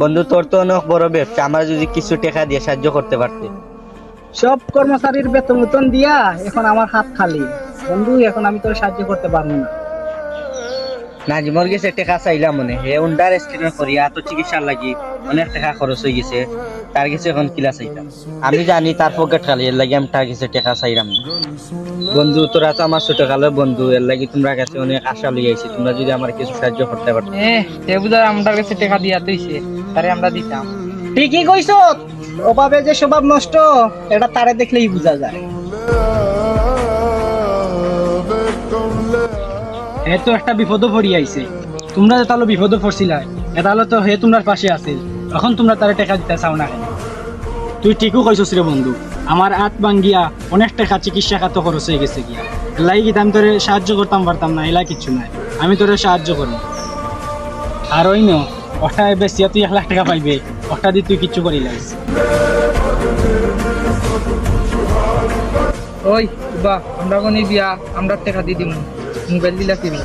বন্ধু তোর তো অনেক বড় ব্যবসা, আমরা যদি কিছু টাকা দিয়ে সাহায্য করতে পারতে। সব কর্মচারীর বেতন দিয়া এখন আমার হাত খালি বন্ধু, এখন আমি তোর সাহায্য করতে পারবো না। নাজিমর গেছে টাকা চাইলাম মনে হে উন্ডার স্ক্রিনে করিয়া তো চিকিৎসার লাগি অনেক টাকা খরচ হয়ে গেছে, তার কাছে এখন কিলা চাইতাম। আমি জানি তার পকেট খালি, এর লাগি আমি তার কাছে টাকা চাইলাম না। বন্ধু তোরা তো আমার ছোট কালের বন্ধু, এর লাগি তোমরা কাছে অনেক আশা লই আইছি, তোমরা যদি আমার কিছু সাহায্য করতে পারতে। সে বুঝার আমার কাছে টাকা দিয়া দিয়েছে, তারে আমরা দিতাম। ঠিকই কইছ, অভাবে যে স্বভাব নষ্ট এটা তারে দেখলেই বোঝা যায়। হে তো একটা বিপদও পড়ি আইছে, তোমরা যে তাহলে বিপদও পড়ছিলা, এটা হলো তো হে তোমার পাশে আছে, এখন তোমরা তারে টাকা দিতে চাও না কেন? তুই ঠিকও কইছস রে বন্ধু, আমার হাত ভাঙ্গিয়া অনেক টাকা চিকিৎসা খাতে খরচ হয়ে গেছে গিয়া, এলাই কি আমি তোরে সাহায্য করতাম পারতাম না, এলা কিছু নাই, আমি তোরে সাহায্য করবো। আর ওই নো ওটা বেশি তুই 1 লাখ টাকা পাইবে, ওটা দিয়ে তুই কিচ্ছু করি লাইস। ওই বা আমরা কোনি দিয়া আমরা টাকা দিয়ে দিব, মোবাইল দিলা কিনি।